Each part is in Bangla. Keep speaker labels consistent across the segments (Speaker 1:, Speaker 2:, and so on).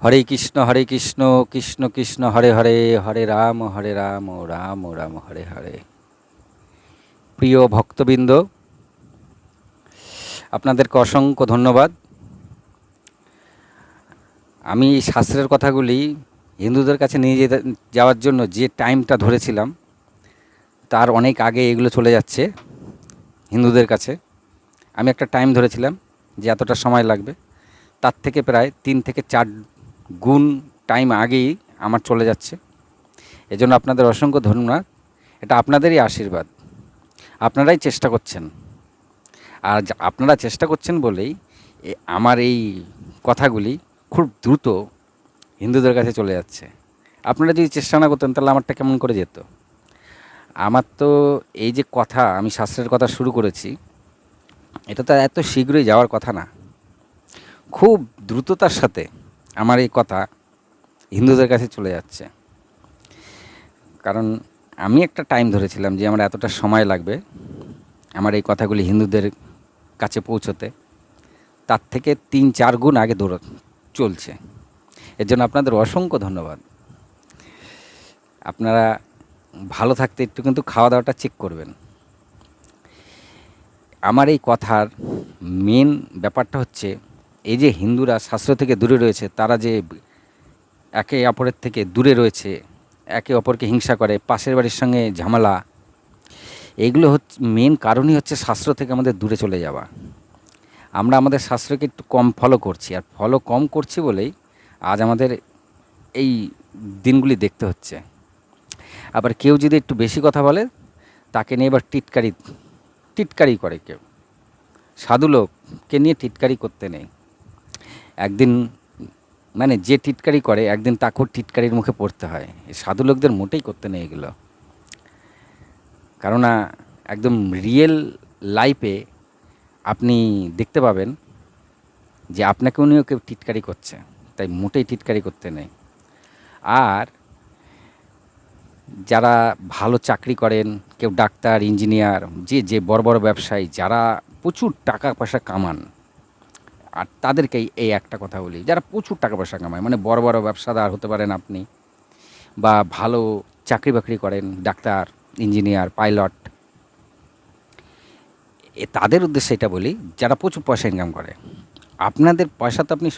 Speaker 1: হরে কৃষ্ণ কৃষ্ণ কৃষ্ণ হরে হরে, হরে রাম রাম রাম হরে হরে। প্রিয় ভক্তবৃন্দ, আপনাদেরকে অসংখ্য ধন্যবাদ। আমি এই শাস্ত্রের কথাগুলি হিন্দুদের কাছে নিয়ে যাওয়ার জন্য যে টাইমটা ধরেছিলাম তার অনেক আগে এগুলো চলে যাচ্ছে হিন্দুদের কাছে। আমি একটা টাইম ধরেছিলাম যে এতটা সময় লাগবে, তার থেকে প্রায় 3 থেকে 4 গুণ টাইম আগেই আমার চলে যাচ্ছে। এজন্য আপনাদের অসংখ্য ধন্যবাদ। এটা আপনাদেরই আশীর্বাদ, আপনারাই চেষ্টা করছেন। আর আপনারা চেষ্টা করছেন বলেই আমার এই কথাগুলি খুব দ্রুত হিন্দুদের কাছে চলে যাচ্ছে। আপনারা যদি চেষ্টা না করতেন তাহলে আমারটা কেমন করে যেত? আমার তো এই যে কথা, আমি শাস্ত্রের কথা শুরু করেছি, এটা তো এত শীঘ্রই যাওয়ার কথা না। খুব দ্রুততার সাথে আমার এই কথা হিন্দুদের কাছে চলে যাচ্ছে। কারণ আমি একটা টাইম ধরেছিলাম যে আমার এতটা সময় লাগবে আমার এই কথাগুলি হিন্দুদের কাছে পৌঁছতে, তার থেকে 3-4 গুণ আগে চলছে। এর জন্য আপনাদের অসংখ্য ধন্যবাদ। আপনারা ভালো থাকতে একটু কিন্তু খাওয়া দাওয়াটা চেক করবেন। আমার এই কথার মেন ব্যাপারটা হচ্ছে এই যে হিন্দুরা শাস্ত্র থেকে দূরে রয়েছে, তারা যে একে অপরের থেকে দূরে রয়েছে, একে অপরকে হিংসা করে, পাশের বাড়ির সঙ্গে ঝামেলা, এইগুলো হচ্ছে মেন কারণই হচ্ছে শাস্ত্র থেকে আমাদের দূরে চলে যাওয়া। আমরা আমাদের শাস্ত্রকে একটু কম ফলো করছি, আর ফলো কম করছি বলেই আজ আমাদের এই দিনগুলি দেখতে হচ্ছে। আবার কেউ যদি একটু বেশি কথা বলে তাকে নিয়ে এবার টিটকারি করে কেউ। সাধু লোককে নিয়ে টিটকারি করতে নেই। একদিন মানে যে টিটকারি করে একদিন তাকেও টিটকারির মুখে পড়তে হয়। এই সাধু লোকদের মোটেই করতে নেই এগুলো। কেননা একদম রিয়েল লাইফে আপনি দেখতে পাবেন যে আপনাকেও নিয়েও কেউ টিটকারি করছে, তাই মোটেই টিটকারি করতে নেই। আর যারা ভালো চাকরি করেন, কেউ ডাক্তার, ইঞ্জিনিয়ার, যে বড় বড় ব্যবসায়ী, যারা প্রচুর টাকা পয়সা কামান, আর তাদেরকেই এই একটা কথা বলি, যারা প্রচুর টাকা পয়সা কামায়, মানে বড় বড় ব্যবসাদার হতে পারেন আপনি, বা ভালো চাকরি বাকরি করেন, ডাক্তার, ইঞ্জিনিয়ার, পাইলট, তাদের উদ্দেশ্যে এটা বলি, যারা প্রচুর পয়সা ইনকাম করে। আপনাদের পয়সা তো আপনি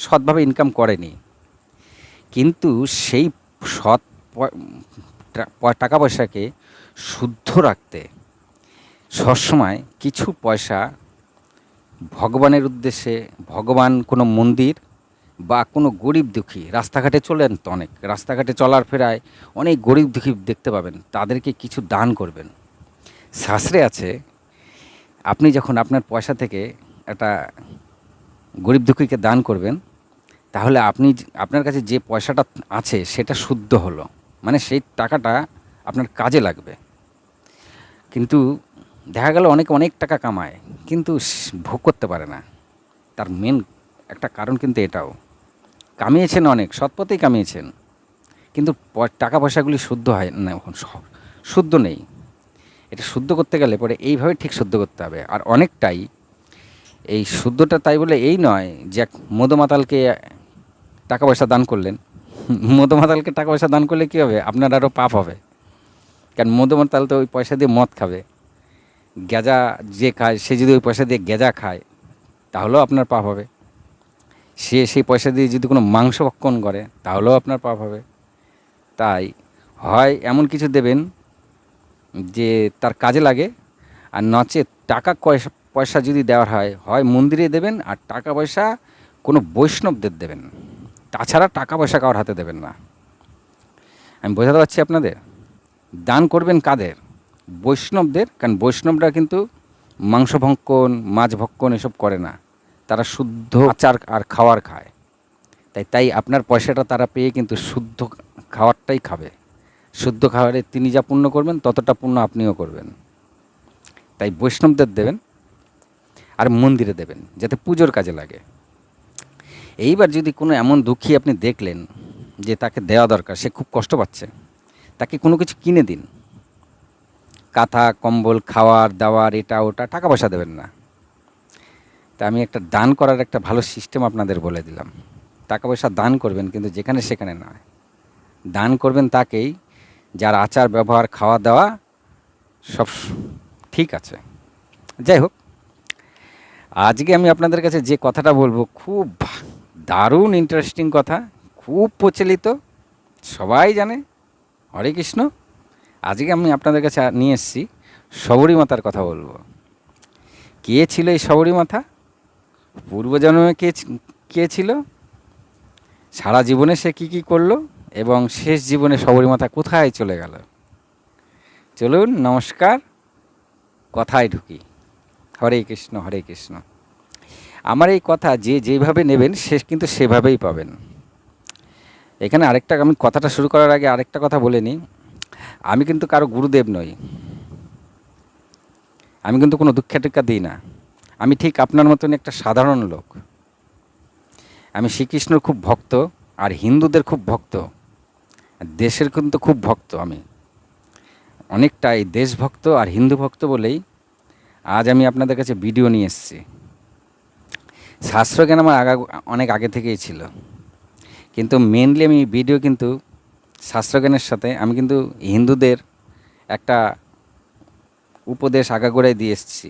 Speaker 1: সৎভাবে ইনকাম করেনি, কিন্তু সেই সৎ টাকা পয়সাকে শুদ্ধ রাখতে সবসময় কিছু পয়সা ভগবানের উদ্দেশ্যে, ভগবান কোনো মন্দির বা কোনো গরিব দুঃখী, রাস্তাঘাটে চলেন তো অনেক, রাস্তাঘাটে চলার ফেরায় অনেক গরিব দুঃখী দেখতে পাবেন, তাদেরকে কিছু দান করবেন। শাস্ত্রে আছে, আপনি যখন আপনার পয়সা থেকে একটা গরিব দুঃখীকে দান করবেন, তাহলে আপনার কাছে যে পয়সাটা আছে সেটা শুদ্ধ হলো, মানে সেই টাকাটা আপনার কাজে লাগবে। কিন্তু দেখা গেল অনেকে অনেক টাকা কামায় কিন্তু ভোগ করতে পারে না। তার মেন একটা কারণ কিন্তু এটাও, কামিয়েছেন অনেক, সৎ পথেই কামিয়েছেন, কিন্তু টাকা পয়সাগুলি শুদ্ধ হয় না, এখন শুদ্ধ নেই। এটা শুদ্ধ করতে গেলে পরে এইভাবে ঠিক শুদ্ধ করতে হবে। আর অনেকটাই এই শুদ্ধটা তাই বলে এই নয় যে এক মদমাতালকে টাকা পয়সা দান করলেন, মদমাতালকে টাকা পয়সা দান করলে কী হবে, আপনার আরও পাপ হবে। কারণ মদমাতাল তো ওই পয়সা দিয়ে মদ খাবে, গেজা যে খায় সে যদি ওই পয়সা দিয়ে গেজা খায় তাহলেও আপনার পাপ হবে। সে সেই পয়সা দিয়ে যদি কোনো মাংস ভক্ষণ করে তাহলেও আপনার পাপ হবে। তাই হয় এমন কিছু দেবেন যে তার কাজে লাগে, আর নচেত টাকা পয়সা যদি দেওয়ার হয়, হয় মন্দিরে দেবেন, আর টাকা পয়সা কোনো বৈষ্ণবদের দেবেন, তাছাড়া টাকা পয়সা কারোর হাতে দেবেন না। আমি বোঝাতে পারছি আপনাদের? দান করবেন কাদের? বৈষ্ণবদের। কারণ বৈষ্ণবরা কিন্তু মাংস ভক্ষণ, মাছ ভক্ষণ এসব করে না, তারা শুদ্ধ আচার আর খাওয়ার খায়। তাই আপনার পয়সাটা তারা পেয়ে কিন্তু শুদ্ধ খাওয়ারটাই খাবে। শুদ্ধ খাবারে তিনি যা পুণ্য করবেন ততটা পুণ্য আপনিও করবেন। তাই বৈষ্ণবদের দেবেন আর মন্দিরে দেবেন, যাতে পুজোর কাজে লাগে। এইবার যদি কোনো এমন দুঃখী আপনি দেখলেন যে তাকে দেওয়া দরকার, সে খুব কষ্ট পাচ্ছে, তাকে কোনো কিছু কিনে দিন। কাঁথা, কম্বল, খাওয়ার দাওয়ার, এটা ওটা, টাকা পয়সা দেবেন না। তা আমি একটা দান করার একটা ভালো সিস্টেম আপনাদের বলে দিলাম, টাকা পয়সা দান করবেন, কিন্তু যেখানে সেখানে নয়। দান করবেন তাকেই যার আচার ব্যবহার খাওয়া দাওয়া সব ঠিক আছে। যাই হোক, আজকে আমি আপনাদের কাছে যে কথাটা বলবো খুব দারুণ ইন্টারেস্টিং কথা, খুব প্রচলিত, সবাই জানে। হরে কৃষ্ণ। আজকে আমি আপনাদের কাছে নিয়ে এসেছি শবরী মাতার কথা বলবো। কে ছিল এই শবরী মাতা? পূর্বজন্মে কে ছিল? সারা জীবনে সে কি করলো? এবং শেষ জীবনে শবরী মাতা কোথায় চলে গেল? চলুন, নমস্কার, কথায় ঢুকি। হরে কৃষ্ণ, হরে কৃষ্ণ। আমার এই কথা যে যেভাবে নেবেন সে কিন্তু সেভাবেই পাবেন। এখানে আরেকটা, আমি কথাটা শুরু করার আগে আরেকটা কথা বলে নিই। আমি কিন্তু কারো গুরুদেব নই, আমি কিন্তু কোনো দীক্ষা টিক্ষা দিই না। আমি ঠিক আপনার মতন একটা সাধারণ লোক। আমি শ্রীকৃষ্ণর খুব ভক্ত, আর হিন্দুদের খুব ভক্ত, দেশের কিন্তু খুব ভক্ত। আমি অনেকটাই দেশভক্ত আর হিন্দু ভক্ত বলেই আজ আমি আপনাদের কাছে ভিডিও নিয়ে এসেছি। শাস্ত্রজ্ঞান আমার অনেক আগে থেকেই ছিল, কিন্তু মেনলি আমি ভিডিও কিন্তু শাস্ত্রজ্ঞানের সাথে আমি কিন্তু হিন্দুদের একটা উপদেশ আগাগোড়ায় দিয়ে এসেছি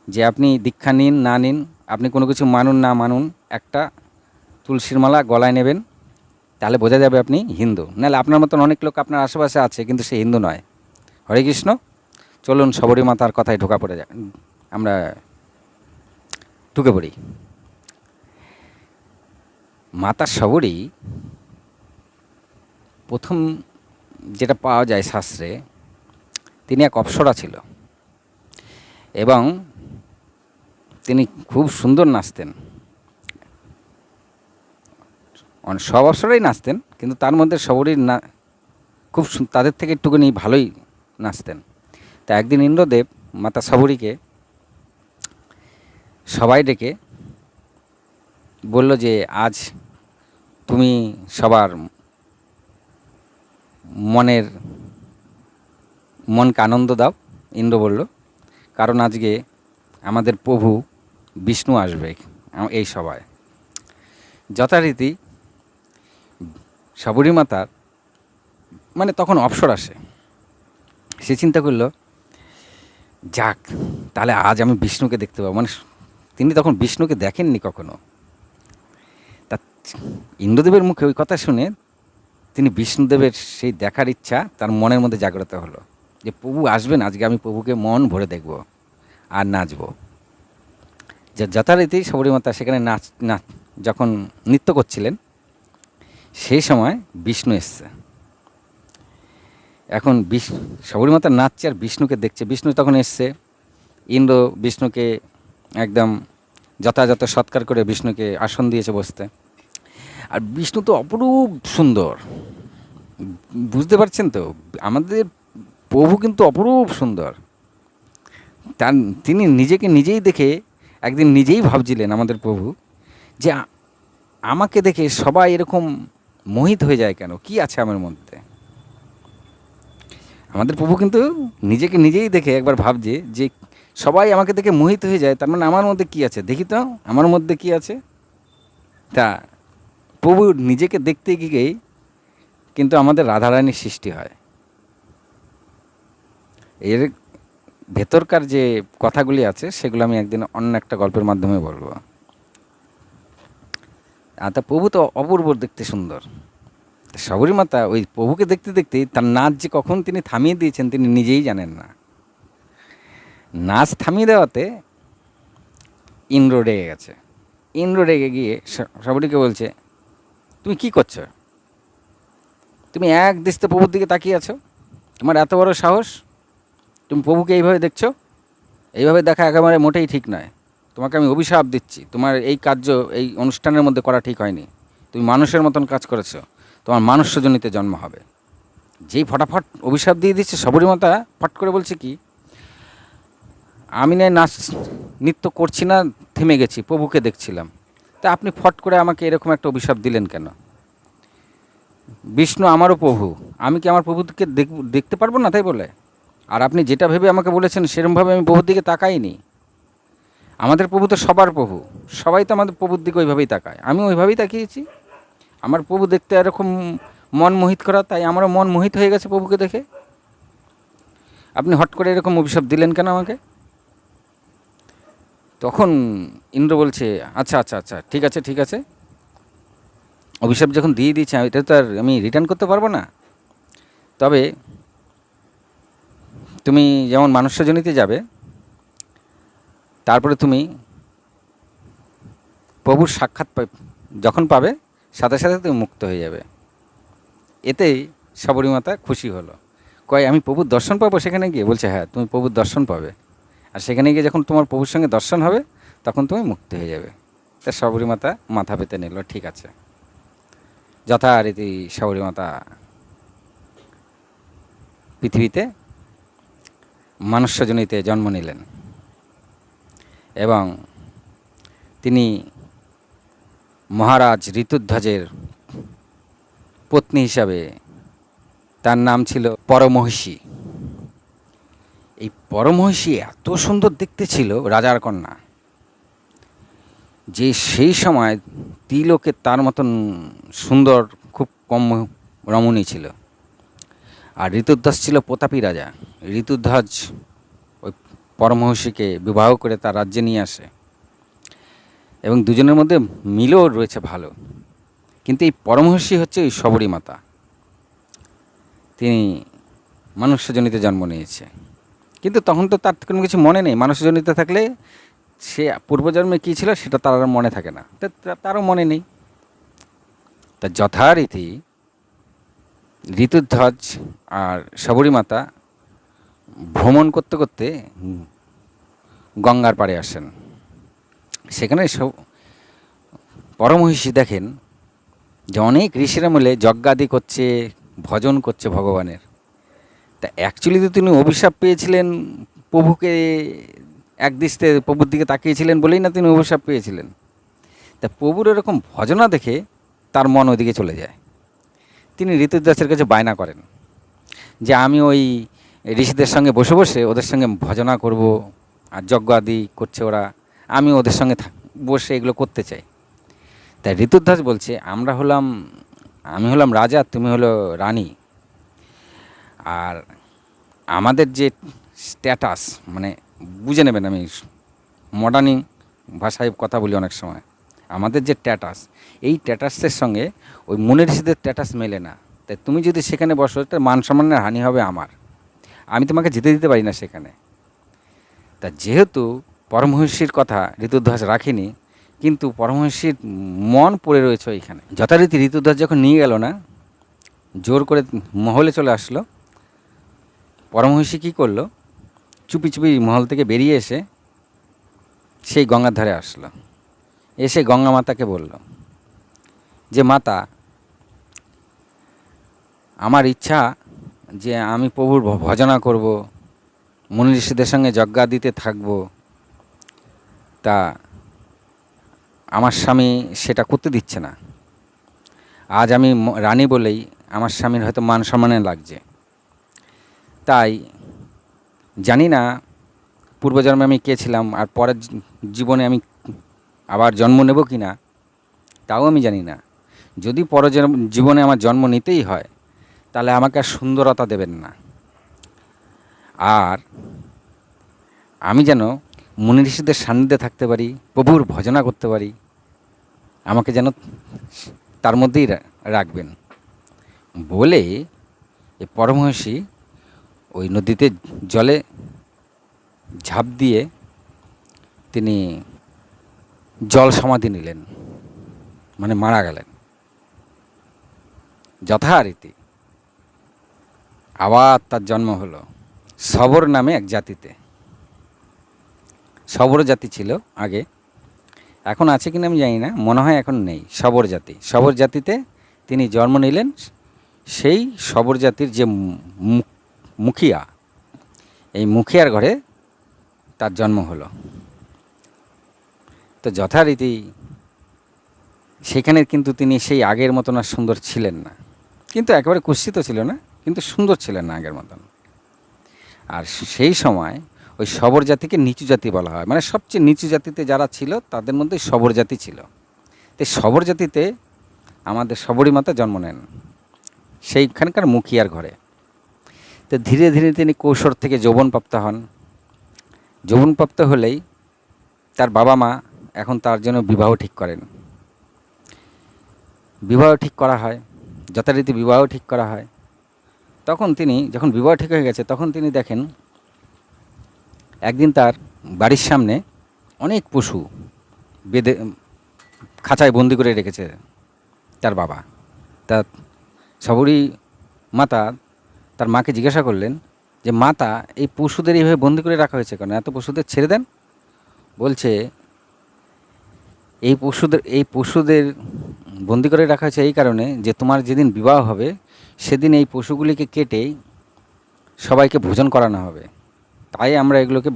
Speaker 1: যে আপনি দীক্ষা নিন না নিন, আপনি কোনো কিছু মানুন না মানুন, একটা তুলসীর মালা গলায় নেবেন, তাহলে বোঝা যাবে আপনি হিন্দু। নাহলে আপনার মতন অনেক লোক আপনার আশেপাশে আছে কিন্তু সে হিন্দু নয়। হরে কৃষ্ণ। চলুন শবরী মাতার কথায় আমরা ঢুকে পড়ি। মাতা শবরী প্রথম যেটা পাওয়া যায় শাস্ত্রে, তিনি এক অপ্সরা ছিল এবং তিনি খুব সুন্দর নাচতেন। সব অপ্সরাই নাচতেন, কিন্তু তার মধ্যে শবরীর খুব তাদের থেকে একটুখানি ভালোই নাচতেন। তা একদিন ইন্দ্রদেব মাতা শবরীকে সবাই ডেকে বলল যে আজ তুমি সবার মনকে আনন্দ দাও। ইন্দ্র বলল, কারণ আজকে আমাদের প্রভু বিষ্ণু আসবে এই সভায়। যথারীতি শবরী মাতার তখন অবসর আসে। সে চিন্তা করলো, যাক, তাহলে আজ আমি বিষ্ণুকে দেখতে পাবো। তিনি তখন বিষ্ণুকে দেখেননি কখনো। তা ইন্দ্রদেবের মুখে ওই কথা শুনে তিনি বিষ্ণুদেবের সেই দেখার ইচ্ছা তার মনের মধ্যে জাগ্রত হলো যে প্রভু আসবেন, আজকে আমি প্রভুকে মন ভরে দেখব আর নাচব। যথারীতি শবরী মাতা সেখানে যখন নৃত্য করছিলেন, সেই সময় বিষ্ণু এসছে। এখন শবরী মাতা নাচছে আর বিষ্ণুকে দেখছে। বিষ্ণু তখন এসছে। ইন্দ্র বিষ্ণুকে একদম যথাযথ সৎকার করে বিষ্ণুকে আসন দিয়েছে বসতে। আর বিষ্ণু তো অপরূপ সুন্দর, বুঝতে পারছেন তো? আমাদের প্রভু কিন্তু অপরূপ সুন্দর। তিনি নিজেকে নিজেই দেখে একদিন নিজেই ভাবছিলেন আমাদের প্রভু যে আমাকে দেখে সবাই এরকম মোহিত হয়ে যায় কেন, কি আছে আমার মধ্যে? আমাদের প্রভু কিন্তু নিজেকে নিজেই দেখে একবার ভাবছে যে সবাই আমাকে দেখে মোহিত হয়ে যায়, তার মানে আমার মধ্যে কি আছে, দেখি তো আমার মধ্যে কি আছে। তা প্রভু নিজেকে দেখতে গিয়েই কিন্তু আমাদের রাধারানীর সৃষ্টি হয়। এর ভেতরকার যে কথাগুলি আছে সেগুলো আমি একদিন অন্য একটা গল্পের মাধ্যমে বলবো। তা প্রভু তো অপূর্ব দেখতে সুন্দর। শবরী মাতা ওই প্রভুকে দেখতে দেখতেই তার নাচ যে কখন তিনি থামিয়ে দিয়েছেন তিনি নিজেই জানেন না। নাচ থামিয়ে দেওয়াতে ইন্দ্র রেগে গেছে। ইন্দ্র রেগে গিয়ে শবরীকে বলছে, তুমি কি করছো? তুমি এক দৃষ্টে প্রভুর দিকে তাকিয়ে আছো, তোমার এত বড় সাহস, তুমি প্রভুকে এইভাবে দেখছো? এইভাবে দেখা একেবারে মোটেই ঠিক নয়। তোমাকে আমি অভিশাপ দিচ্ছি, তোমার এই কার্য এই অনুষ্ঠানের মধ্যে করা ঠিক হয়নি। তুমি মানুষের মতন কাজ করেছো, তোমার মানুষ্যজনিতে জন্ম হবে। যেই ফটাফট অভিশাপ দিয়ে দিচ্ছে, শবরী মাতা ফট করে বলছে কি, আমি নাচ নৃত্য করছি না, থেমে গেছি, প্রভুকে দেখছিলাম। তা আপনি ফট করে আমাকে এরকম একটা অভিশাপ দিলেন কেন? বিষ্ণু আমারও প্রভু, আমি কি আমার প্রভুকে দেখতে পারবো না তাই বলে? আর আপনি যেটা ভেবে আমাকে বলেছেন সেরকমভাবে আমি প্রভুর দিকে তাকাইনি। আমাদের প্রভু তো সবার প্রভু, সবাই তো আমাদের প্রভুর দিকে ওইভাবেই তাকায়, আমি ওইভাবেই তাকিয়েছি। আমার প্রভু দেখতে এরকম মন মোহিত করা, তাই আমারও মন মোহিত হয়ে গেছে প্রভুকে দেখে। আপনি হট করে এরকম অভিশাপ দিলেন কেন আমাকে? তখন ইন্দ্র বলছে, আচ্ছা আচ্ছা আচ্ছা, ঠিক আছে ঠিক আছে, অভিশাপ যখন দিয়ে দিয়েছে এটা তো আর আমি রিটার্ন করতে পারবো না। তবে তুমি যেমন মানুষ্যজনিতে যাবে, তারপরে তুমি প্রভুর সাক্ষাৎ যখন পাবে, সাথে সাথে তুমি মুক্ত হয়ে যাবে। এতেই শবরীমাতা খুশি হলো, কয় আমি প্রভুর দর্শন পাবো সেখানে গিয়ে? বলছে হ্যাঁ, তুমি প্রভুর দর্শন পাবে, আর সেখানে গিয়ে যখন তোমার প্রভুর সঙ্গে দর্শন হবে তখন তুমি মুক্ত হয়ে যাবে। তা শবরীমাতা মাথা পেতে নিল, ঠিক আছে। যথারীতি শবরীমাতা পৃথিবীতে মনুষ্যজনিতে জন্ম নিলেন এবং তিনি মহারাজ ঋতুধ্বজের পত্নী হিসাবে, তার নাম ছিল পরমহিষী। এই পরমহিষী এত সুন্দর দেখতে ছিল, রাজার কন্যা, যে সেই সময় ত্রিলোকে তার মতন সুন্দর খুব কম রমণী ছিল। আর ঋতুধ্বজ ছিল প্রতাপী রাজা। ঋতুধ্বজ ওই পরমহিষীকে বিবাহ করে তার রাজ্যে নিয়ে আসে এবং দুজনের মধ্যে মিলও রয়েছে ভালো। কিন্তু এই পরমহিষী হচ্ছে ওই শবরীমাতা, তিনি মনুষ্যজনিতে জন্ম নিয়েছে। কিন্তু তখন তো তার কোনো কিছু মনে নেই, মনুষ্যজনিতে থাকলে সে পূর্বজন্মে কী ছিল সেটা তার আর মনে থাকে না, তারও মনে নেই। তা যথারীতি ঋতুধ্বজ আর শবরীমাতা ভ্রমণ করতে করতে গঙ্গার পাড়ে আসেন। সেখানে পরমহিষী দেখেন যে অনেক ঋষিরা মিলে যজ্ঞাদি করছে, ভজন করছে ভগবানের। তা অ্যাকচুয়ালি তো তিনি অভিশাপ পেয়েছিলেন, প্রভুকে একদৃষ্টে প্রভুর দিকে তাকিয়েছিলেন বলেই না তিনি অভিশাপ পেয়েছিলেন। তা প্রভুর এরকম ভজনা দেখে তার মন ওইদিকে চলে যায়। তিনি ঋতুধ্বজের কাছে বায়না করেন যে আমি ওই ঋষিদের সঙ্গে বসে বসে ওদের সঙ্গে ভজনা করব, আর যজ্ঞ আদি করছে ওরা, আমি ওদের সঙ্গে বসে এগুলো করতে চাই। তাই ঋতুধ্বজ বলছে, আমি হলাম রাজা, তুমি হলো রানী, আর আমাদের যে স্ট্যাটাস, মানে বুঝে নেবেন, আমি মডার্নিং ভাষায় কথা বলি অনেক সময়, আমাদের যে স্ট্যাটাস, এই স্ট্যাটাসের সঙ্গে ওই মুনি ঋষিদের স্ট্যাটাস মেলে না। তাই তুমি যদি সেখানে বসো, তার মান সম্মানের হানি হবে আমার, আমি তোমাকে যেতে দিতে পারি না সেখানে। তা যেহেতু পরমহিষীর কথা ঋতুধ্বজ রাখিনি, কিন্তু পরমহিষীর মন পড়ে রয়েছে ওইখানে। যথারীতি ঋতুধ্বজ যখন নিয়ে গেল না, জোর করে মহলে চলে আসলো, পরমহিষী কী করলো, চুপি চুপি মহল থেকে বেরিয়ে এসে সেই গঙ্গার ধারে আসলো। এসে গঙ্গা মাতাকে বলল যে মাতা, আমার ইচ্ছা যে আমি প্রভুর ভজনা করব, মুনি ঋষিদের সঙ্গে যজ্ঞাদিতে থাকব, তা আমার স্বামী সেটা করতে দিচ্ছে না। আজ আমি রানী বলেই আমার স্বামীর হয়তো মান সম্মানে লাগছে, তাই জানি না পূর্বজন্মে আমি কে ছিলাম, আর পরের জীবনে আমি আবার জন্ম নেব কি না তাও আমি জানি না। যদি জীবনে আমার জন্ম নিতেই হয়, তাহলে আমাকে আর সুন্দরতা দেবেন না, আর আমি যেন মুনি ঋষিদের সান্নিধ্যে থাকতে পারি, প্রভুর ভজনা করতে পারি, আমাকে যেন তার মধ্যেই রাখবেন বলে এই পরমহিষী ওই নদীতে জলে ঝাঁপ দিয়ে তিনি জল সমাধি নিলেন, মানে মারা গেলেন। যথারীতি আবার তার জন্ম হলো শবর নামে এক জাতিতে। শবর জাতি ছিল আগে, এখন আছে কিনা আমি জানি না, মনে হয় এখন নেই। শবর জাতি, শবর জাতিতে তিনি জন্ম নিলেন। সেই শবর জাতির যে মুখিয়া, এই মুখিয়ার ঘরে তার জন্ম হলো। তো যথারীতি সেখানে কিন্তু তিনি সেই আগের মতন আর সুন্দর ছিলেন না, কিন্তু একেবারে কুৎসিত ছিল না, কিন্তু সুন্দর ছিলেন না আগের মতন। আর সেই সময় ওই শবর জাতিকে নিচু জাতি বলা হয়, মানে সবচেয়ে নিচু জাতিতে যারা ছিল তাদের মধ্যে শবর জাতি ছিল। তো শবর জাতিতে আমাদের শবরী মাতা জন্ম নেন সেইখানকার মুখিয়ার ঘরে। তো ধীরে ধীরে তিনি কৈশোর থেকে যৌবনপ্রাপ্ত হন। যৌবনপ্রাপ্ত হলেই তার বাবা মা এখন তার জন্য বিবাহ ঠিক করেন। বিবাহ ঠিক করা হয়, যথারীতি বিবাহ ঠিক করা হয়। তখন তিনি যখন বিবাহ ঠিক হয়ে গেছে তখন তিনি দেখেন একদিন তার বাড়ির সামনে অনেক পশু বেঁধে খাঁচায় বন্দি করে রেখেছে তার বাবা। তা শবরী মাতা তার মাকে জিজ্ঞাসা করলেন যে মাতা, এই পশুদের এইভাবে বন্দি করে রাখা হয়েছে কেন? এত পশুদের ছেড়ে দেন। বলছে এই পশুদের বন্দি করে রাখা হয়েছে এই কারণে যে তোমার যেদিন বিবাহ হবে সেদিন এই পশুগুলিকে কেটে সবাইকে ভোজন করানো হবে, তাই আমরা এগুলোকে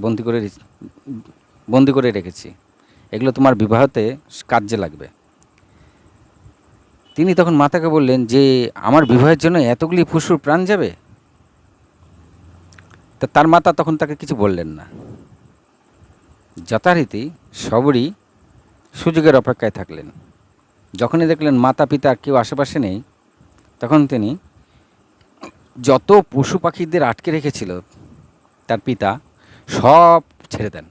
Speaker 1: বন্দি করে রেখেছি, এগুলো তোমার বিবাহতে কাজে লাগবে। তিনি তখন মাতাকে বললেন যে আমার বিবাহের জন্য এতগুলি পশুর প্রাণ যাবে? তা তার মাতা তখন তাকে কিছু বললেন না। যথারীতি শবরী সুযোগের অপেক্ষায় থাকলেন। যখনই দেখলেন মাতা পিতা কেউ আশেপাশে নেই, তখন তিনি যত পশু পাখিদের আটকে রেখেছিল তার পিতা সব ছেড়ে দেন।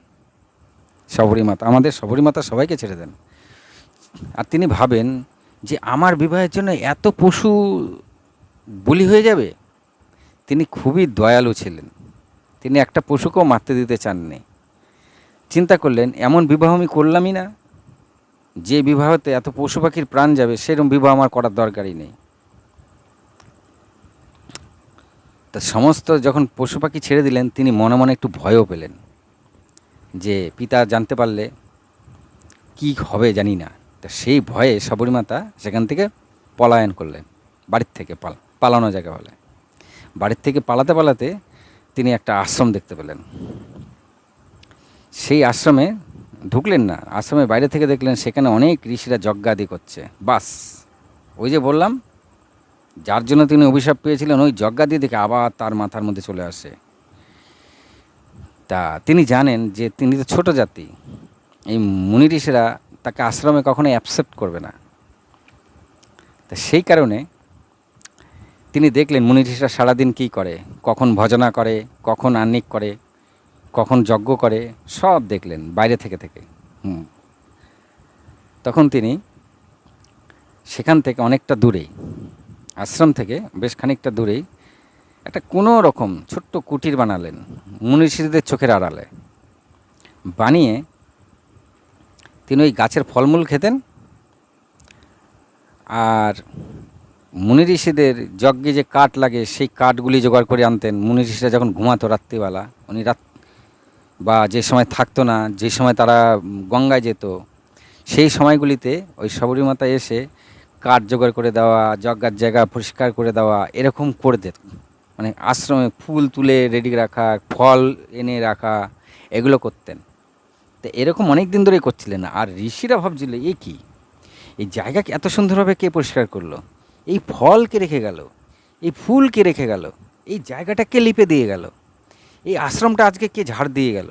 Speaker 1: আমাদের শবরী মাতা সবাইকে ছেড়ে দেন। আর তিনি ভাবেন যে আমার বিবাহের জন্য এত পশু বলি হয়ে যাবে। তিনি খুবই দয়ালু ছিলেন, তিনি একটা পশুকেও মারতে দিতে চাননি। চিন্তা করলেন এমন বিবাহ আমি করলামই না, যে বিবাহতে এত পশু পাখির প্রাণ যাবে সেরকম বিবাহ আমার করার দরকারই নেই। তা সমস্ত যখন পশু পাখি ছেড়ে দিলেন তিনি মনে মনে একটু ভয়ও পেলেন যে পিতা জানতে পারলে কি হবে জানি না। তা সেই ভয়ে শবরী মাতা সেখান থেকে পলায়ন করলেন, বাড়ির থেকে পালানো জায়গা হলে। বাড়ির থেকে পালাতে পালাতে তিনি একটা আশ্রম দেখতে পেলেন। সেই আশ্রমে ঢুকলেন না, আশ্রমের বাইরে থেকে দেখলেন সেখানে অনেক ঋষিরা যজ্ঞাদি করছে। বাস, ওই যে বললাম যার জন্য তিনি অভিশাপ পেয়েছিলেন ওই যজ্ঞাদি দেখে আবার তার মাথার মধ্যে চলে আসে। তা তিনি জানেন যে তিনি তো ছোট জাতি, এই মুনি ঋষিরা তাকে আশ্রমে কখনোই অ্যাকসেপ্ট করবে না। তা সেই কারণে তিনি দেখলেন মুনি ঋষিরা সারাদিন কী করে, কখন ভজনা করে, কখন আহ্নিক করে, কখন যজ্ঞ করে, সব দেখলেন বাইরে থেকে থেকে। তখন তিনি সেখান থেকে অনেকটা দূরেই, আশ্রম থেকে বেশ খানিকটা দূরেই একটা কোনো রকম ছোট্ট কুটির বানালেন মুনি ঋষিদের চোখের আড়ালে। বানিয়ে তিনি ওই গাছের ফলমূল খেতেন আর মুনি ঋষিদের যজ্ঞে যে কাঠ লাগে সেই কাঠগুলি জোগাড় করে আনতেন। মুনি ঋষিরা যখন ঘুমাতো রাত্রিবেলা, উনি বা যে সময় থাকতো না, যে সময় তারা গঙ্গায় যেত, সেই সময়গুলিতে ওই শবরী মাতা এসে কাঠ জোগাড় করে দেওয়া, যজ্ঞার জায়গা পরিষ্কার করে দেওয়া, এরকম করে দিত। মানে আশ্রমে ফুল তুলে রেডি রাখা, ফল এনে রাখা, এগুলো করতেন। তো এরকম অনেক দিন ধরেই করছিলেন। আর ঋষিরা ভাবছিল এই কি, এই জায়গাকে এত সুন্দরভাবে কে পরিষ্কার করলো, এই ফল কে রেখে গেল, এই ফুল কে রেখে গেল, এই জায়গাটা কে লিপে দিয়ে গেল, এই আশ্রমটা আজকে কে ঝাড় দিয়ে গেল,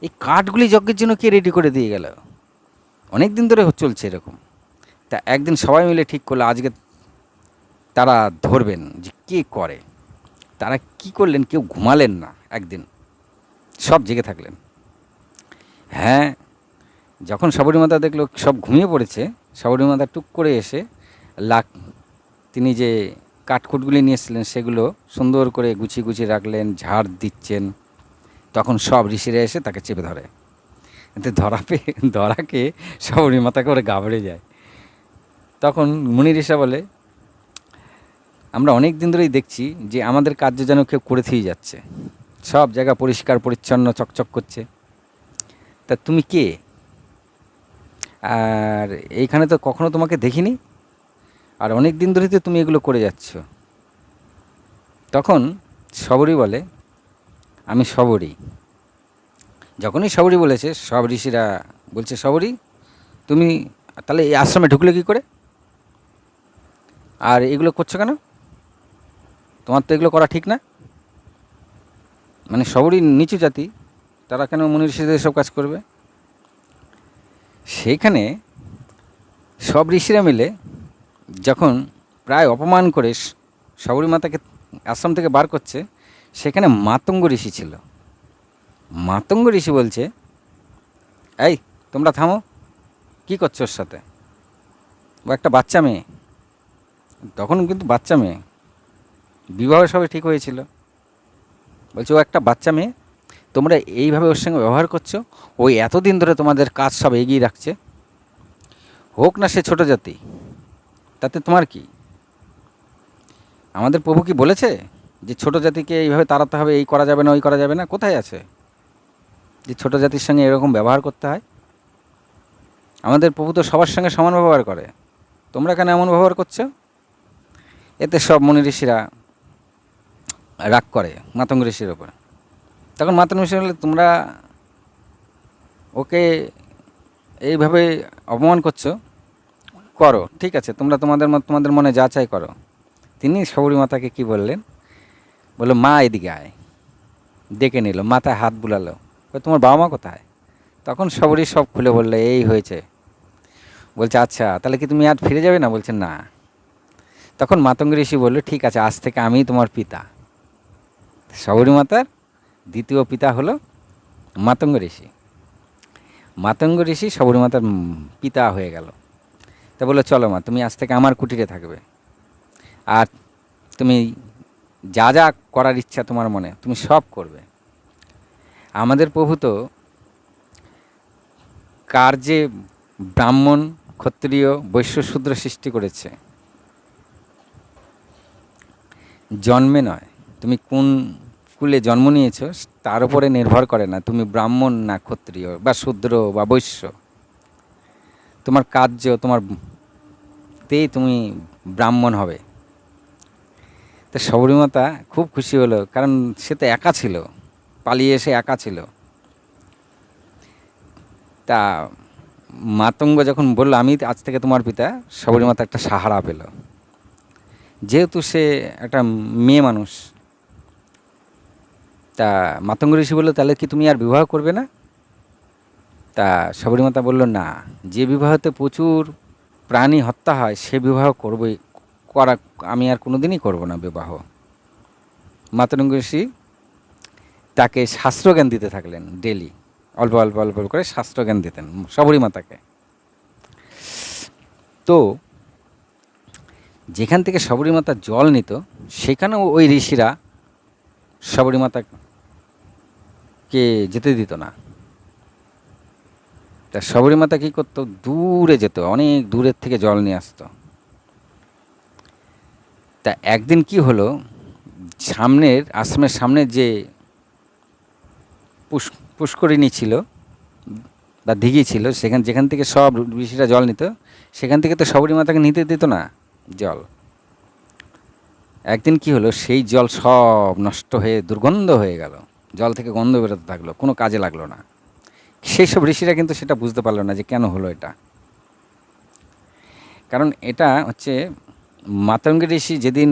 Speaker 1: এই কাঠগুলি যজ্ঞের জন্য কে রেডি করে দিয়ে গেল। অনেক দিন ধরে চলছে এরকম। তা একদিন সবাই মিলে ঠিক করলো আজকে তারা ধরবেন যে কে করে। তারা কি করলেন, কেউ ঘুমালেন না, একদিন সব জেগে থাকলেন। হ্যাঁ, যখন শবরী মাতা দেখলো সব ঘুমিয়ে পড়েছে, শবরী মাতা টুক করে এসে তিনি যে কাঠকুটগুলি নিয়েছিলেন সেগুলো সুন্দর করে গুছিয়ে গুছিয়ে রাখলেন, ঝাড় দিচ্ছেন। তখন সব ঋষিরা এসে তাকে চেপে ধরে। এতে ধরাকে শবরী মাতা করে গাবড়ে যায়। তখন মুনি ঋষা বলে আমরা অনেক দিন ধরেই দেখছি যে আমাদের কার্য যেন কেউ করে দিয়ে যাচ্ছে, সব জায়গা পরিষ্কার পরিচ্ছন্ন চকচক করছে। তা তুমি কে? আর এইখানে তো কখনো তোমাকে দেখিনি, আর অনেক দিন ধরেই তো তুমি এগুলো করে যাচ্ছ। তখন শবরী বলে আমি শবরী। যখনই শবরী বলেছে সব ঋষিরা বলছে শবরী তুমি তাহলে এই আশ্রমে ঢুকলে কী করে, আর এগুলো করছো কেন, তোমার তো এগুলো করা ঠিক না। মানে শবরী নিচু জাতি, তারা কেন মুনি ঋষিদের এসব কাজ করবে? সেইখানে সব ঋষিরা মিলে যখন প্রায় অপমান করে শবরী মাতাকে আশ্রম থেকে বার করছে, সেখানে মাতঙ্গ ঋষি ছিল। মাতঙ্গ ঋষি বলছে, এই তোমরা থামো, কী করছো ওর সাথে? ও একটা বাচ্চা মেয়ে। তখন কিন্তু বাচ্চা মেয়ে, বিবাহ সবে ঠিক হয়েছিল। বলছে ও একটা বাচ্চা মেয়ে, তোমরা এইভাবে ওর সঙ্গে ব্যবহার করছো। ওই এতদিন ধরে তোমাদের কাজ সব এগিয়ে রাখছে, হোক না সে ছোট জাতি, তাতে তোমার কি? আমাদের প্রভু কি বলেছে যে ছোট জাতিকে এইভাবে তাড়াতে হবে, এই করা যাবে না, ওই করা যাবে না? কোথায় আছে যে ছোট জাতির সঙ্গে এরকম ব্যবহার করতে হয়? আমাদের প্রভু তো সবার সঙ্গে সমান ব্যবহার করে, তোমরা কেন এমন ব্যবহার করছো? এতে সব মুনি ঋষিরা রাগ করে মাতঙ্গ ঋষির ওপর। তখন মাতঙ্গ ঋষি বললে, তোমরা ওকে এইভাবে অপমান করছো, করো, ঠিক আছে, তোমরা তোমাদের মনে যা চাই করো। তিনি শবরী মাতাকে কি বললেন, বললো মা এদিকে আয়। ডেকে নিল, মাথায় হাত বুলালো, তোমার বাবা মা কোথায়? তখন শবরী সব খুলে বললে, এই হয়েছে। বলছে আচ্ছা, তাহলে কি তুমি আর ফিরে যাবে না? বলছে না। তখন মাতঙ্গ ঋষি বললো, ঠিক আছে, আজ থেকে আমি তোমার পিতা। শবরী মাতার দ্বিতীয় পিতা হলো মাতঙ্গ ঋষি। মাতঙ্গ ঋষি শবরী মাতার পিতা হয়ে গেল। তা বললো, চলো মা, তুমি আজ থেকে আমার কুটিরে থাকবে, আর তুমি যা যা করার ইচ্ছা তোমার মনে, তুমি সব করবে। আমাদের প্রভু তো কার যে ব্রাহ্মণ, ক্ষত্রিয়, বৈশ্য, শূদ্র সৃষ্টি করেছে জন্মে নয়, তুমি কোন কুলে জন্ম নিয়েছ তার উপরে নির্ভর করে না তুমি ব্রাহ্মণ না ক্ষত্রিয় বা শূদ্র বা বৈশ্য। তোমার কার্য, তেই তুমি ব্রাহ্মণ হবে। তো শবরী মাতা খুব খুশি হলো, কারণ সে তো একা ছিল, পালিয়ে এসে একা ছিল। তা মাতঙ্গ যখন বলল আমি আজ থেকে তোমার পিতা, শবরী মাতা একটা সাহারা পেল। যেহেতু সে একটা মেয়ে মানুষ, তা মাতঙ্গ ঋষি বললো, তাহলে কি তুমি আর বিবাহ করবে না? তা শবরী মাতা বলল, না, যে বিবাহতে প্রচুর প্রাণী হত্যা হয় সে বিবাহ করা আমি আর কোনোদিনই করব না বিবাহ। মাতঙ্গ ঋষি তাকে শাস্ত্রজ্ঞান দিতে থাকলেন, ডেলি অল্প অল্প অল্প করে শাস্ত্রজ্ঞান দিতেন শবরী মাতাকে। তো যেখান থেকে শবরী মাতা জল নিত, সেখানেও ওই ঋষিরা শবরী মাতাকে যেতে দিত না। তা শবরী মাতা কী করতো, দূরে যেত, অনেক দূরের থেকে জল নিয়ে আসতো। তা একদিন কি হলো, আশ্রমের সামনে যে পুষ্করিণী ছিল বা দিঘি ছিল, যেখান থেকে সব ঋষিরা জল নিত, সেখান থেকে তো শবরী মাতাকে নিতে দিত না জল। একদিন কি হলো, সেই জল সব নষ্ট হয়ে দুর্গন্ধ হয়ে গেল, জল থেকে গন্ধ বেরোতে থাকলো, কোনো কাজে লাগলো না। সেই সব ঋষিরা কিন্তু সেটা বুঝতে পারলো না যে কেন হলো এটা। কারণ এটা হচ্ছে মাতঙ্গ ঋষি যেদিন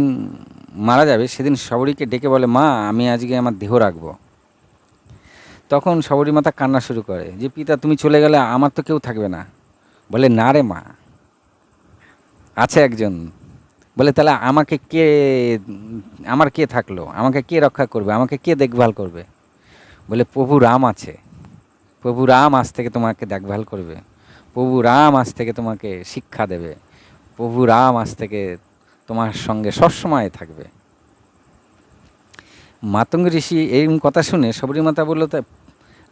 Speaker 1: মারা যাবে সেদিন শবরীকে ডেকে বলে, মা আমি আজকে আমার দেহ রাখবো। তখন শবরী মাতা কান্না শুরু করে যে, পিতা তুমি চলে গেলে আমার তো কেউ থাকবে না। বলে, না রে মা, আছে একজন। বলে, তাহলে আমার কে থাকলো, আমাকে কে রক্ষা করবে, আমাকে কে দেখভাল করবে? বলে, প্রভু রাম আছে, প্রভু রাম আজ থেকে তোমাকে দেখভাল করবে, প্রভু রাম আজ থেকে তোমাকে শিক্ষা দেবে, প্রভু রাম আজ থেকে তোমার সঙ্গে সবসময় থাকবে। মাতঙ্গ ঋষি এই কথা শুনে শবরী মাতা বলল, তা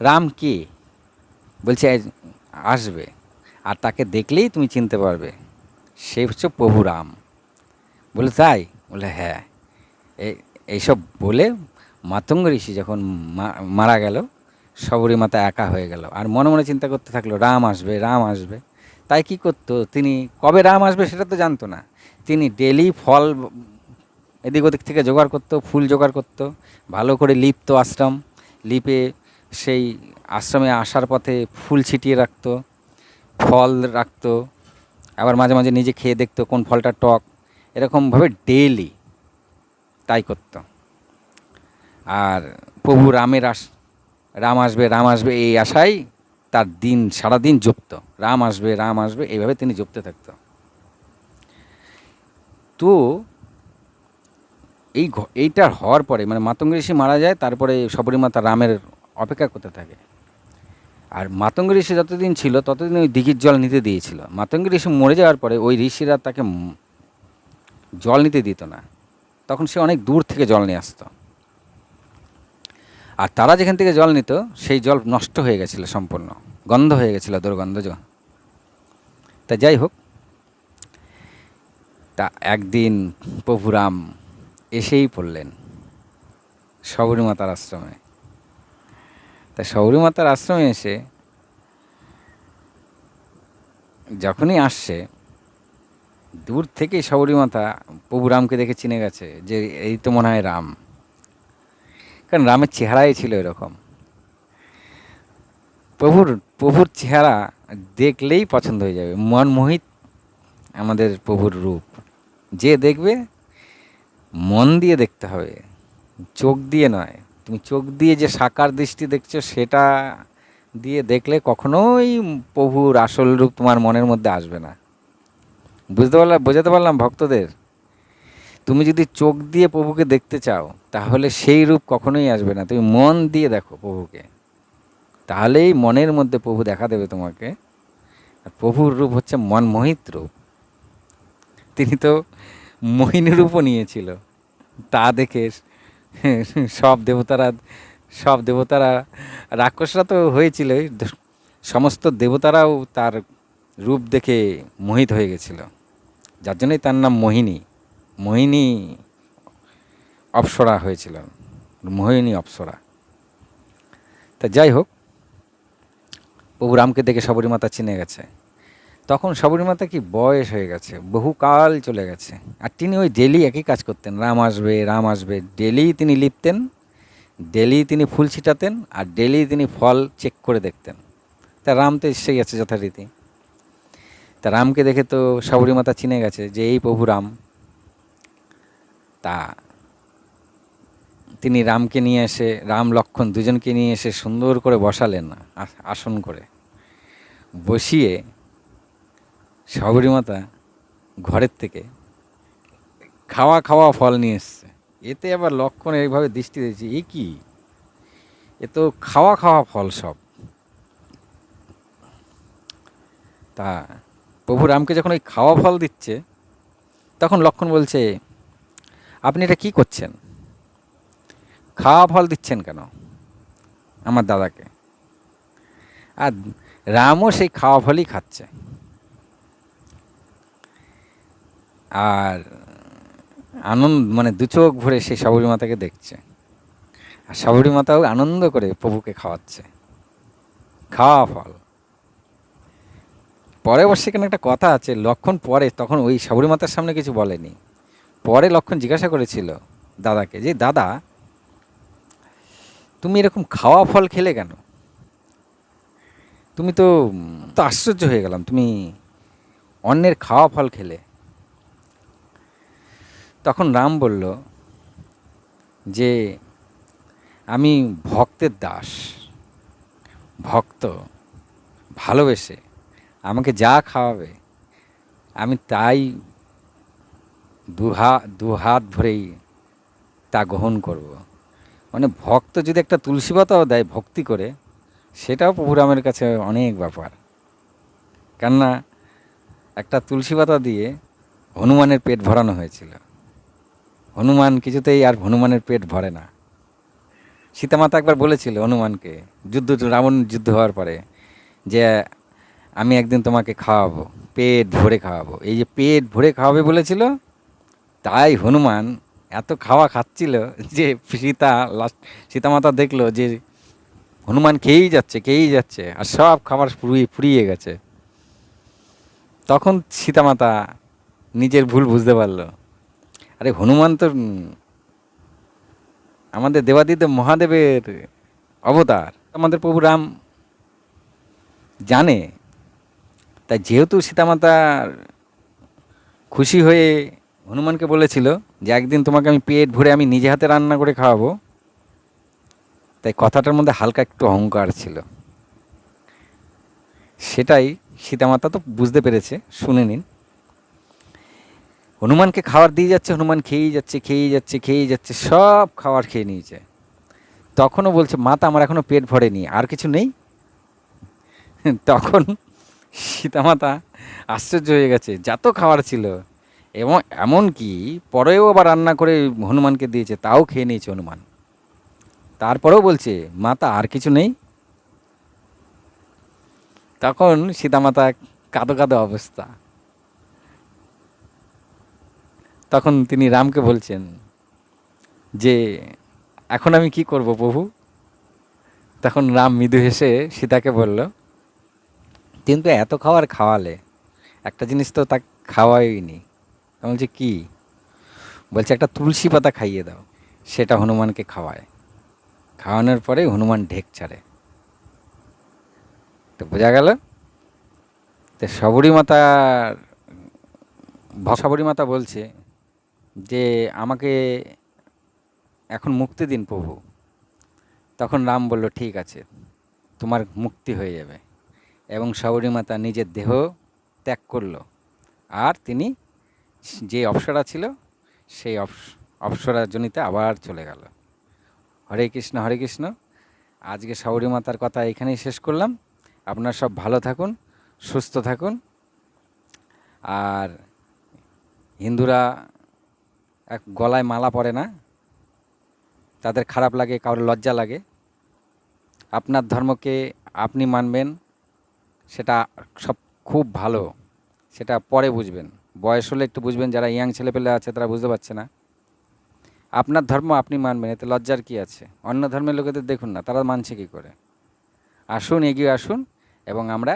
Speaker 1: রাম কে? বলছে, আসবে, আর তাকে দেখলেই তুমি চিনতে পারবে, সে হচ্ছে প্রভু রাম। বলে, তাই? বলে, হ্যাঁ। এইসব বলে মাতঙ্গ ঋষি যখন মারা গেল, শবরী মাতা একা হয়ে গেল, আর মনে মনে চিন্তা করতে থাকলো, রাম আসবে, রাম আসবে। তাই কি করতো, তিনি কবে রাম আসবে সেটা তো জানতো না। তিনি ডেলি ফল এদিক ওদিক থেকে জোগাড় করতো, ফুল জোগাড় করতো, ভালো করে লিপতো আশ্রম, লিপে সেই আশ্রমে আসার পথে ফুল ছিটিয়ে রাখতো, ফল রাখতো, আবার মাঝে মাঝে নিজে খেয়ে দেখতো কোন ফলটা টক, এরকমভাবে ডেলি তাই করতো। আর প্রভু রামের রাম আসবে এই আশায় তার দিন সারাদিন জপত, রাম আসবে এইভাবে তিনি জপতে থাকতো। তো এইটার হওয়ার পরে মানে মাতঙ্গী ঋষি মারা যায়, তারপরে শবরীমাতা রামের অপেক্ষা করতে থাকে। আর মাতঙ্গী ঋষি যতদিন ছিল ততদিন ওই দিঘির জল নিতে দিয়েছিল। মাতঙ্গী ঋষি মরে যাওয়ার পরে ওই ঋষিরা তাকে জল নিতে দিত না, তখন সে অনেক দূর থেকে জল নিয়ে আসতো। আর তারা যেখান থেকে জল নিত সেই জল নষ্ট হয়ে গেছিলো, সম্পূর্ণ গন্ধ হয়ে গেছিলো, দুর্গন্ধ। তা যাই হোক, তা একদিন প্রভু রাম এসেই পড়লেন শবরীমাতার আশ্রমে। তা শবরীমাতার আশ্রমে এসে যখনই আসছে, দূর থেকেই শবরীমাতা প্রভু রামকে দেখে চিনে গেছে যে এই তো মনে হয় রাম, কারণ রামের চেহারাই ছিল এরকম। প্রভুর চেহারা দেখলেই পছন্দ হয়ে যাবে, মনমোহিত আমাদের প্রভুর রূপ। যে দেখবে মন দিয়ে দেখতে হবে, চোখ দিয়ে নয়। তুমি চোখ দিয়ে যে সাকার দৃষ্টি দেখছো সেটা দিয়ে দেখলে কখনোই প্রভুর আসল রূপ তোমার মনের মধ্যে আসবে না। বোঝাতে পারলাম ভক্তদের? তুমি যদি চোখ দিয়ে প্রভুকে দেখতে চাও তাহলে সেই রূপ কখনোই আসবে না, তুমি মন দিয়ে দেখো প্রভুকে, তাহলেই মনের মধ্যে প্রভু দেখা দেবে তোমাকে। আর প্রভুর রূপ হচ্ছে মনমোহিত রূপ। তিনি তো মোহিনী রূপও নিয়েছিল, তা দেখে সব দেবতারা সব দেবতারা রাক্ষসরা তো হয়েছিল, সমস্ত দেবতারাও তার রূপ দেখে মোহিত হয়ে গেছিল, যার জন্যই তার নাম মোহিনী। মোহিনী অপ্সরা হয়েছিল, মোহিনী অপ্সরা। তা যাই হোক, প্রভু রামকে দেখে শবরীমাতা চিনে গেছে। তখন শবরীমাতা কি বয়স হয়ে গেছে, বহুকাল চলে গেছে। আর তিনি ওই ডেলি একই কাজ করতেন, রাম আসবে ডেলি তিনি লিখতেন, ডেলি তিনি ফুল ছিটাতেন, আর ডেলি তিনি ফল চেক করে দেখতেন। তা রাম তো এসে গেছে যথারীতি। তা রামকে দেখে তো শবরীমাতা চিনে গেছে যে এই প্রভু রাম। তা তিনি রামকে নিয়ে এসে, রাম লক্ষ্মণ দুজনকে নিয়ে এসে সুন্দর করে বসালেন আসন করে। বসিয়ে শবরীমাতা ঘরের থেকে খাওয়া ফল নিয়ে এসছে। এতে আবার লক্ষ্মণ এইভাবে দৃষ্টি দিয়েছে, এ কি, এ তো খাওয়া ফল সব। তা প্রভু রামকে যখন ওই খাওয়া ফল দিচ্ছে, তখন লক্ষ্মণ বলছে, আপনি এটা কি করছেন, খাওয়া ফল দিচ্ছেন কেন আমার দাদাকে? আর রামও সেই খাওয়া ফলই খাচ্ছে। আর আনন্দ মানে দু চোখ ভরে সেই শবরীমাতাকে দেখছে, আর শবরীমাতাও আনন্দ করে প্রভুকে খাওয়াচ্ছে খাওয়া ফল। পরে অবশ্যই এখানে একটা কথা আছে, লক্ষ্মণ পরে তখন ওই শবরীমাতার সামনে কিছু বলেনি। পরে লক্ষ্মণ জিজ্ঞাসা করেছিল দাদাকে, যে দাদা তুমি এরকম খাওয়া ফল খেলে কেন? তুমি তো তো আশ্চর্য হয়ে গেলাম, তুমি অন্যের খাওয়া ফল খেলে। তখন রাম বলল যে আমি ভক্তের দাস, ভক্ত ভালোবেসে আমাকে যা খাওয়াবে আমি তাই দুহাত ভরেই তা গ্রহণ করব। মানে ভক্ত যদি একটা তুলসী পাতাও দেয় ভক্তি করে, সেটাও প্রভু রামের কাছে অনেক ব্যাপার। কেননা একটা তুলসী পাতা দিয়ে হনুমানের পেট ভরানো হয়েছিল, হনুমান কিছুতেই আর হনুমানের পেট ভরে না। সীতামাতা একবার বলেছিল হনুমানকে, রাবণ যুদ্ধ হওয়ার পরে, যে আমি একদিন তোমাকে খাওয়াবো, পেট ভরে খাওয়াবো। এই যে পেট ভরে খাওয়াবে বলেছিল, তাই হনুমান এত খাচ্ছিল যে সীতামাতা দেখলো যে হনুমান খেয়েই যাচ্ছে আর সব খাবার ফুরিয়ে গেছে। তখন সীতামাতা নিজের ভুল বুঝতে পারলো, আরে হনুমান তো আমাদের দেবাদিদেব মহাদেবের অবতার, আমাদের প্রভু রাম জানে। তাই যেহেতু সীতামাতার খুশি হয়ে হনুমানকে বলেছিল যে একদিন তোমাকে আমি পেট ভরে আমি নিজে হাতে রান্না করে খাওয়াবো, তাই কথাটার মধ্যে হালকা একটু অহংকার ছিল। সেটাই সীতামাতা তো বুঝতে পেরেছে, শুনে নিন। হনুমানকে খাবার দিয়ে যাচ্ছে, হনুমান খেয়েই যাচ্ছে, খেয়েই যাচ্ছে, খেয়েই যাচ্ছে, সব খাবার খেয়ে নিয়েছে। তখনও বলছে, মাতা আমার এখনো পেট ভরেনি, আর কিছু নেই? তখন সীতামাতা আশ্চর্য হয়ে গেছে, যত খাবার ছিল এবং এমনকি পরেও আবার রান্না করে হনুমানকে দিয়েছে, তাও খেয়ে নিয়েছে হনুমান। তারপরেও বলছে, মাতা আর কিছু নেই? তখন সীতামাতা কাঁদো কাঁদো অবস্থা। তখন তিনি রামকে বলছেন যে, এখন আমি কি করব প্রভু? তখন রাম মৃদু হেসে সীতাকে বলল, কিন্তু এত খাবার খাওয়ালে, একটা জিনিস তো তা খাওয়াইনি। আমি বলছি কি? বলছে একটা তুলসী পাতা খাইয়ে দাও। সেটা হনুমানকে খাওয়ায়। খাওয়ানোর পরে হনুমান ঢেক ছাড়ে। তো বোঝা গেল, তো শবরী মাতার শবরী মাতা বলছে যে, আমাকে এখন মুক্তি দিন প্রভু। তখন রাম বলল, ঠিক আছে, তোমার মুক্তি হয়ে যাবে। এবং শবরী মাতা নিজের দেহ ত্যাগ করলো, আর তিনি যে অপ্সরা ছিল সেই অপ্সরা জনিতে আবার চলে গেল। হরে কৃষ্ণ, হরে কৃষ্ণ। আজকে শবরী মাতার কথা এখানেই শেষ করলাম। আপনারা সব ভালো থাকুন, সুস্থ থাকুন। আর হিন্দুরা গলায় মালা পরে না, তাদের খারাপ লাগে, কারোর লজ্জা লাগে। আপনার ধর্মকে আপনি মানবেন, সেটা সব খুব ভালো, সেটা পরে বুঝবেন। বয়স হলে একটু বুঝবেন, যারা ইয়াং ছেলেপেলে আছে তারা বুঝতে পারছে না। আপনার ধর্ম আপনি মানবেন, এতে লজ্জার কি আছে? অন্য ধর্মের লোকেদের দেখুন না, তারা মানছে কী করে। আসুন, এগিয়ে আসুন এবং আমরা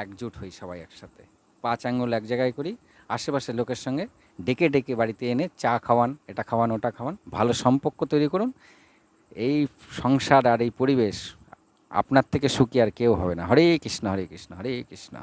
Speaker 1: একজোট হই সবাই একসাথে। 5 আঙ্গুল এক জায়গায় করি, আশেপাশের লোকের সঙ্গে ডেকে ডেকে বাড়িতে এনে চা খাওয়ান, এটা খাওয়ান, ওটা খাওয়ান, ভালো সম্পর্ক তৈরি করুন। এই সংসার আর এই পরিবেশ আপনার থেকে সুখী আর কেউ হবে না। হরে কৃষ্ণ, হরে কৃষ্ণ, হরে কৃষ্ণ।